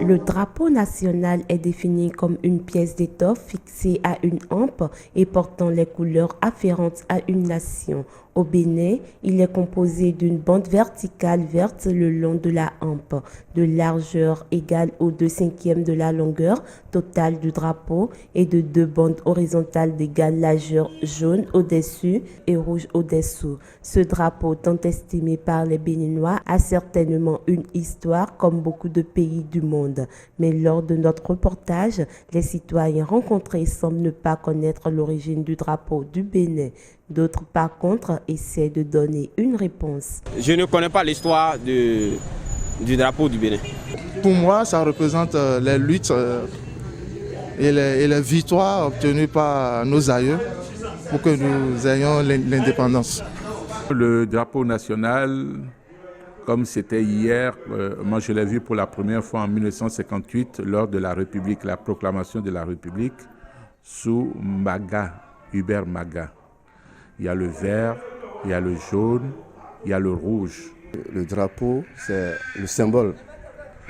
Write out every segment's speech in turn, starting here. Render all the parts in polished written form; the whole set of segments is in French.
Le drapeau national est défini comme une pièce d'étoffe fixée à une hampe et portant les couleurs afférentes à une nation. Au Bénin, il est composé d'une bande verticale verte le long de la hampe, de largeur égale aux 2/5 de la longueur totale du drapeau et de 2 bandes horizontales d'égale largeur jaune au-dessus et rouge au-dessous. Ce drapeau, tant estimé par les Béninois, a certainement une histoire comme beaucoup de pays du monde. Mais lors de notre reportage, les citoyens rencontrés semblent ne pas connaître l'origine du drapeau du Bénin. D'autres, par contre, essaient de donner une réponse. Je ne connais pas l'histoire du drapeau du Bénin. Pour moi, ça représente les luttes et les victoires obtenues par nos aïeux pour que nous ayons l'indépendance. Le drapeau national, comme c'était hier, moi je l'ai vu pour la première fois en 1958 lors de la République, la proclamation de la République sous Maga, Hubert Maga. Il y a le vert, il y a le jaune, il y a le rouge. Le drapeau, c'est le symbole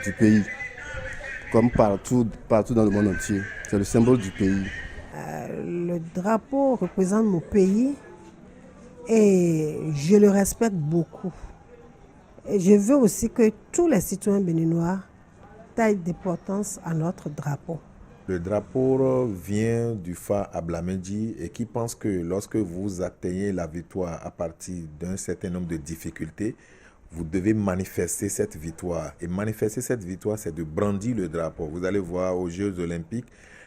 du pays, comme partout dans le monde entier. C'est le symbole du pays. Le drapeau représente mon pays et je le respecte beaucoup. Et je veux aussi que tous les citoyens béninois taillent d'importance à notre drapeau. Le drapeau vient du Fa Ablameji et qui pense que lorsque vous atteignez la victoire à partir d'un certain nombre de difficultés, vous devez manifester cette victoire. Et manifester cette victoire, c'est de brandir le drapeau. Vous allez voir aux Jeux Olympiques,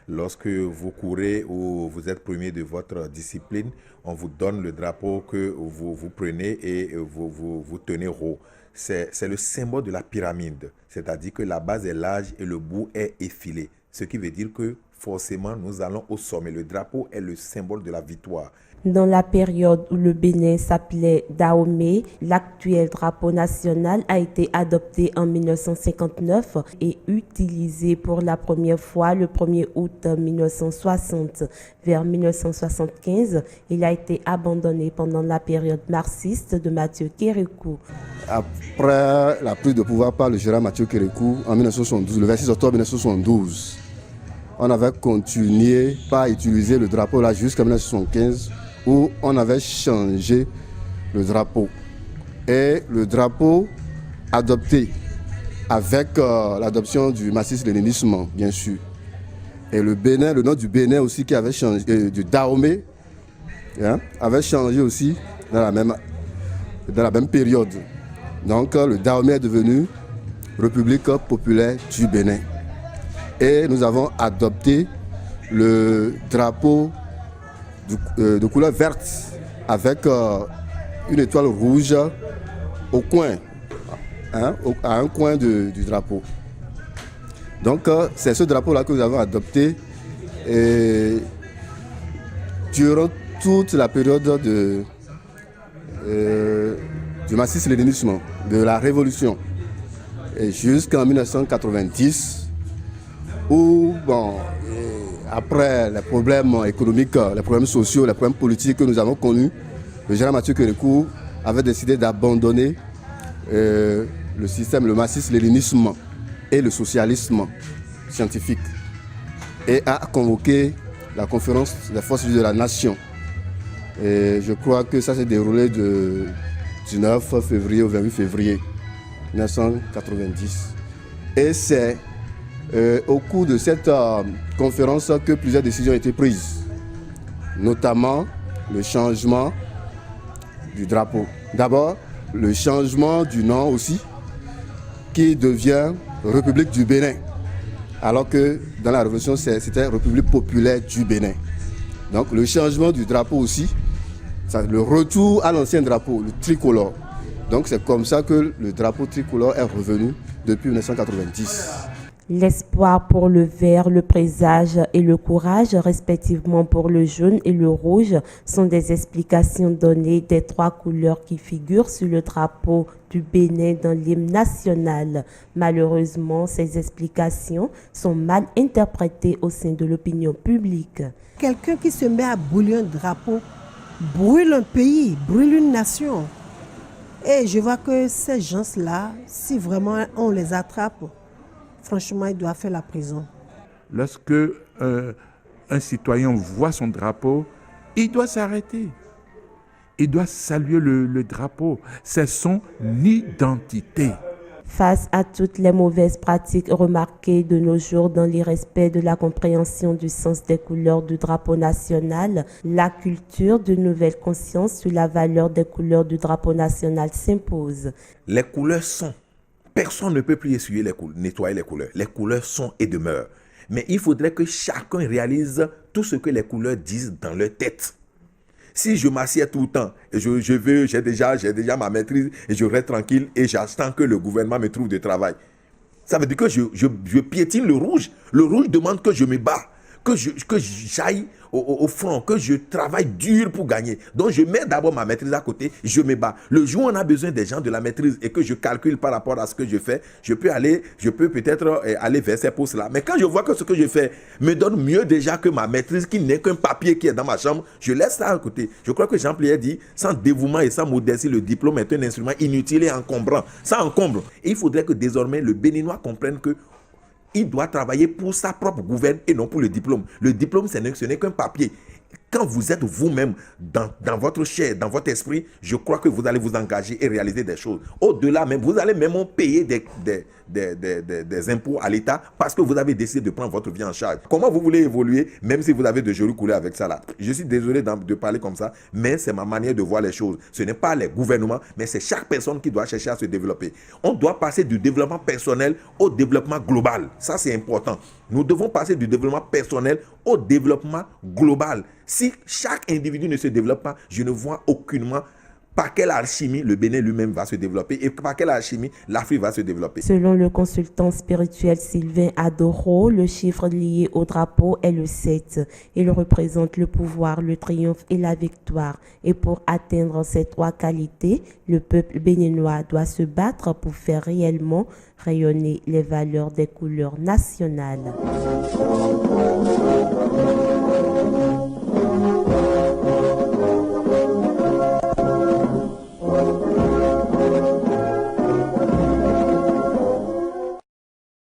lorsque vous courez ou vous êtes premier de votre discipline, on vous donne le drapeau que vous prenez et vous tenez haut. C'est le symbole de la pyramide, c'est-à-dire que la base est large et le bout est effilé. Ce qui veut dire que forcément nous allons au sommet. Le drapeau est le symbole de la victoire. Dans la période où le Bénin s'appelait Dahomey, l'actuel drapeau national a été adopté en 1959 et utilisé pour la première fois le 1er août 1960. Vers 1975, il a été abandonné pendant la période marxiste de Mathieu Kérékou. Après la prise de pouvoir par le général Mathieu Kérékou en 1972, le 26 octobre 1972, on avait continué par utiliser le drapeau là jusqu'en 1975 où on avait changé le drapeau. Et le drapeau adopté avec l'adoption du marxisme-léninisme, bien sûr. Et le Bénin, le nom du Bénin aussi qui avait changé, du Dahomey, avait changé aussi dans la même période. Donc le Dahomey est devenu République populaire du Bénin. Et nous avons adopté le drapeau de couleur verte avec une étoile rouge au coin, à un coin du drapeau. Donc c'est ce drapeau-là que nous avons adopté et durant toute la période du marxisme-léninisme, de la Révolution, et jusqu'en 1990, où, après les problèmes économiques, les problèmes sociaux, les problèmes politiques que nous avons connus, le général Mathieu Kérékou avait décidé d'abandonner le système, le marxisme-léninisme et le socialisme scientifique, et a convoqué la conférence des forces vives de la nation. Et je crois que ça s'est déroulé du 9 février au 28 février 1990. Et c'est au cours de cette conférence que plusieurs décisions ont été prises, notamment le changement du drapeau. D'abord, le changement du nom aussi, qui devient République du Bénin, alors que dans la Révolution, c'était République populaire du Bénin. Donc le changement du drapeau aussi, le retour à l'ancien drapeau, le tricolore. Donc c'est comme ça que le drapeau tricolore est revenu depuis 1990. L'espoir pour le vert, le présage et le courage, respectivement pour le jaune et le rouge, sont des explications données des 3 couleurs qui figurent sur le drapeau du Bénin dans l'hymne national. Malheureusement, ces explications sont mal interprétées au sein de l'opinion publique. Quelqu'un qui se met à brûler un drapeau brûle un pays, brûle une nation. Et je vois que ces gens-là, si vraiment on les attrape, franchement, ils doivent faire la prison. Lorsque un citoyen voit son drapeau, il doit s'arrêter. Il doit saluer le drapeau. C'est son identité. Face à toutes les mauvaises pratiques remarquées de nos jours dans l'irrespect de la compréhension du sens des couleurs du drapeau national, la culture de nouvelle conscience sur la valeur des couleurs du drapeau national s'impose. Les couleurs sont. Personne ne peut plus essuyer nettoyer les couleurs. Les couleurs sont et demeurent. Mais il faudrait que chacun réalise tout ce que les couleurs disent dans leur tête. Si je m'assieds tout le temps et j'ai déjà ma maîtrise et je reste tranquille et j'attends que le gouvernement me trouve de travail, ça veut dire que je piétine le rouge. Le rouge demande que je me bats, que j'aille au front, que je travaille dur pour gagner. Donc je mets d'abord ma maîtrise à côté, je me bats. Le jour où on a besoin des gens de la maîtrise et que je calcule par rapport à ce que je fais, je peux peut-être aller vers ces postes-là. Mais quand je vois que ce que je fais me donne mieux déjà que ma maîtrise, qui n'est qu'un papier qui est dans ma chambre, je laisse ça à côté. Je crois que Jean Plier dit, sans dévouement et sans modestie, le diplôme est un instrument inutile et encombrant. Ça encombre. Et il faudrait que désormais le Béninois comprenne que il doit travailler pour sa propre gouverne et non pour le diplôme. Le diplôme, ce n'est qu'un papier. Quand vous êtes vous-même dans votre chair, dans votre esprit, je crois que vous allez vous engager et réaliser des choses. Au-delà même, vous allez même payer des impôts à l'État parce que vous avez décidé de prendre votre vie en charge. Comment vous voulez évoluer, même si vous avez de jolis couleurs avec ça là? Je suis désolé de parler comme ça, mais c'est ma manière de voir les choses. Ce n'est pas les gouvernements, mais c'est chaque personne qui doit chercher à se développer. On doit passer du développement personnel au développement global. Ça, c'est important. Nous devons passer du développement personnel au développement global. Si chaque individu ne se développe pas, je ne vois aucunement par quelle alchimie le Bénin lui-même va se développer et par quelle alchimie l'Afrique va se développer. Selon le consultant spirituel Sylvain Adoro, le chiffre lié au drapeau est le 7. Il représente le pouvoir, le triomphe et la victoire. Et pour atteindre ces 3 qualités, le peuple béninois doit se battre pour faire réellement rayonner les valeurs des couleurs nationales.